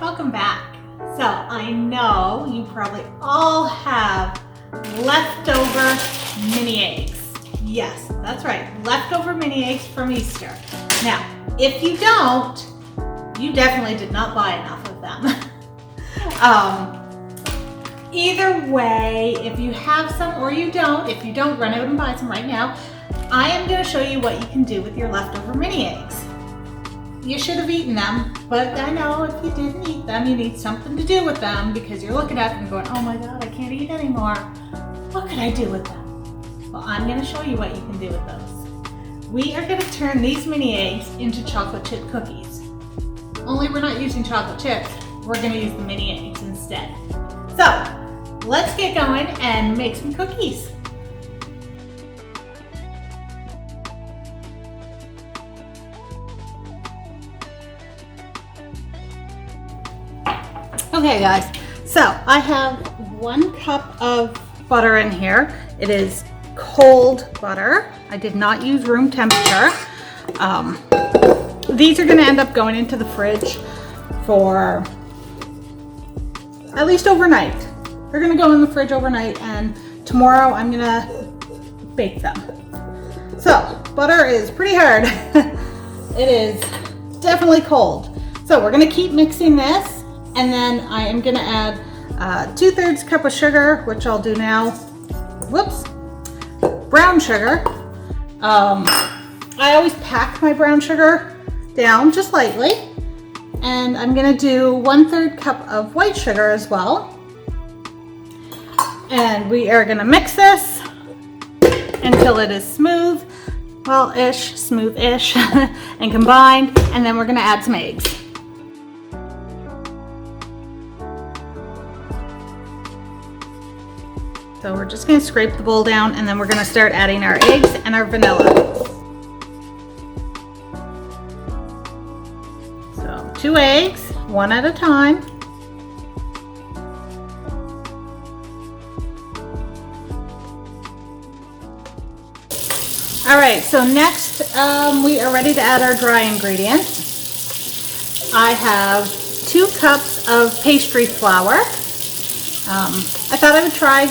welcome back. So I know you probably all have leftover mini eggs. Yes, that's right, leftover mini eggs from Easter. Now, if you don't, you definitely did not buy enough of them. Either way, if you have some or you don't, if you don't, run out and buy some right now. I am going to show you what you can do with your leftover mini eggs. You should have eaten them, but I know if you didn't eat them, you need something to do with them because you're looking at them going, oh my God, I can't eat anymore. What could I do with them? Well, I'm going to show you what you can do with those. We are going to turn these mini eggs into chocolate chip cookies. Only we're not using chocolate chips, we're going to use the mini eggs instead. So, let's get going and make some cookies. Okay guys, so I have 1 cup of butter in here. It is cold butter. I did not use room temperature. These are gonna end up going into the fridge for at least overnight. They're gonna go in the fridge overnight and tomorrow I'm gonna bake them. So, butter is pretty hard. It is definitely cold. So we're gonna keep mixing this. And then I am gonna add 2/3 cup of sugar, which I'll do now. Whoops, brown sugar. I always pack my brown sugar down just lightly. And I'm gonna do 1/3 cup of white sugar as well. And we are gonna mix this until it is smooth, well-ish, smooth-ish, and combined. And then we're gonna add some eggs. So we're just going to scrape the bowl down and then we're going to start adding our eggs and our vanilla. So 2 eggs, 1 at a time. All right, so next we are ready to add our dry ingredients. I have 2 cups of pastry flour. I thought I would try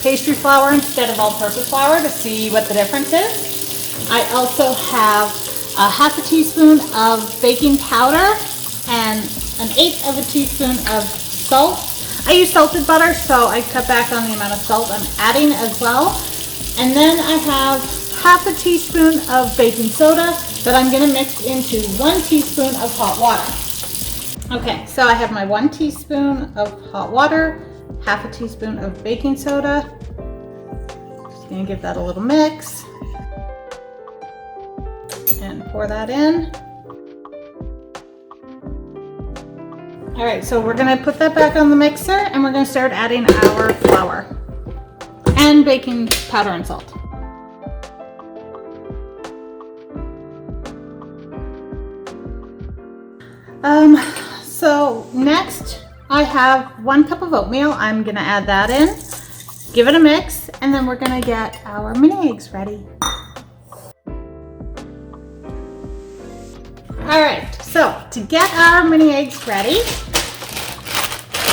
pastry flour instead of all-purpose flour to see what the difference is. I also have a 1/2 teaspoon of baking powder and 1/8 of a teaspoon of salt. I use salted butter, so I cut back on the amount of salt I'm adding as well. And then I have 1/2 teaspoon of baking soda that I'm going to mix into 1 teaspoon of hot water. Okay, so I have my 1 teaspoon of hot water, 1/2 teaspoon of baking soda. Just gonna give that a little mix and pour that in. All right, so we're gonna put that back on the mixer and we're gonna start adding our flour and baking powder and salt. So next, I have 1 cup of oatmeal. I'm gonna add that in, give it a mix, and then we're gonna get our mini eggs ready. All right, so to get our mini eggs ready,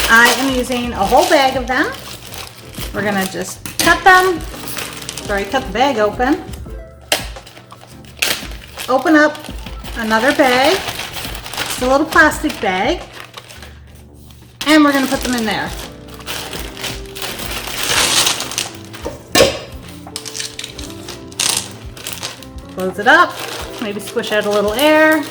I am using a whole bag of them. We're gonna just cut them, cut the bag open. Open up another bag, just a little plastic bag. And we're going to put them in there. Close it up, maybe squish out a little air.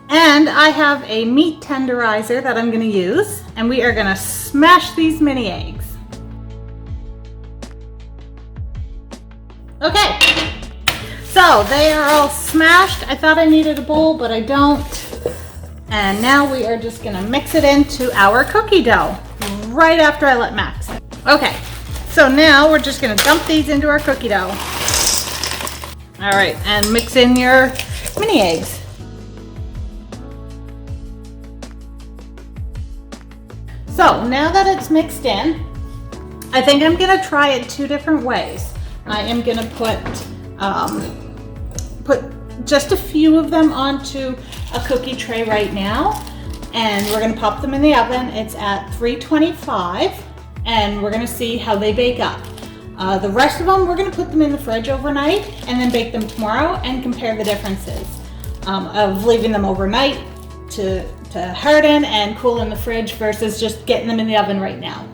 And I have a meat tenderizer that I'm going to use, and we are going to smash these mini eggs. Okay. So they are all smashed. I thought I needed a bowl, but I don't. And now we are just gonna mix it into our cookie dough right after I let Max it. Okay, so now we're just gonna dump these into our cookie dough. All right, and mix in your mini eggs. So now that it's mixed in, I think I'm gonna try it 2 different ways. I am gonna put just a few of them onto a cookie tray right now, and we're gonna pop them in the oven. It's at 325, and we're gonna see how they bake up. The rest of them, we're gonna put them in the fridge overnight and then bake them tomorrow and compare the differences of leaving them overnight to harden and cool in the fridge versus just getting them in the oven right now.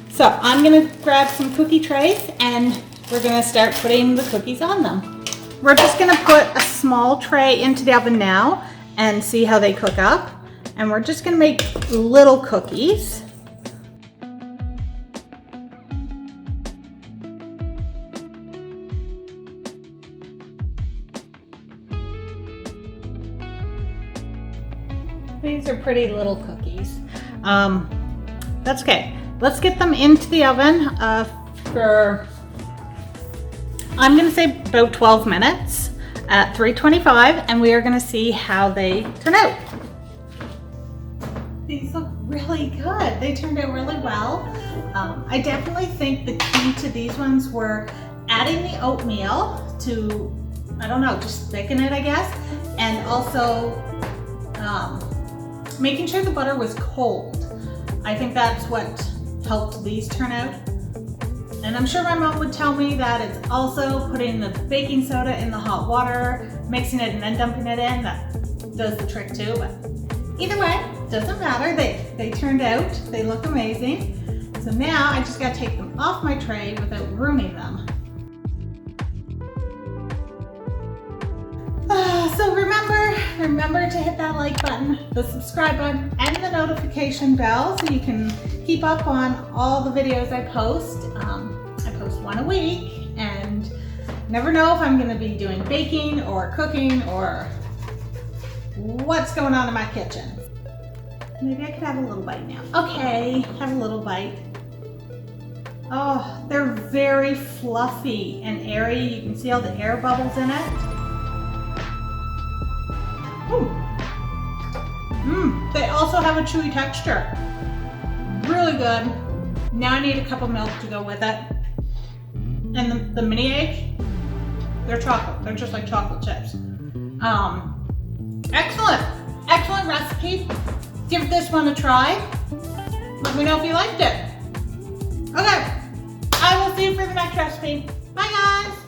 So I'm gonna grab some cookie trays and we're gonna start putting the cookies on them. We're just gonna put a small tray into the oven now and see how they cook up. And we're just gonna make little cookies. These are pretty little cookies. That's okay. Let's get them into the oven for, I'm gonna say about 12 minutes at 325, and we are gonna see how they turn out. These look really good. They turned out really well. I definitely think the key to these ones were adding the oatmeal to, I don't know, just thicken it, I guess, and also making sure the butter was cold. I think that's what helped these turn out. And I'm sure my mom would tell me that it's also putting the baking soda in the hot water, mixing it and then dumping it in, that does the trick too. But either way, doesn't matter. They turned out, they look amazing. So now I just gotta take them off my tray without ruining them. So remember to hit that like button, the subscribe button, and the notification bell so you can keep up on all the videos I post. I post one a week, and never know if I'm gonna be doing baking or cooking or what's going on in my kitchen. Maybe I could have a little bite now. Okay, have a little bite. Oh, they're very fluffy and airy. You can see all the air bubbles in it. They also have a chewy texture. Really good. Now I need a cup of milk to go with it. And the mini egg, they're chocolate. They're just like chocolate chips. Excellent recipe. Give this one a try. Let me know if you liked it. Okay, I will see you for the next recipe. Bye guys.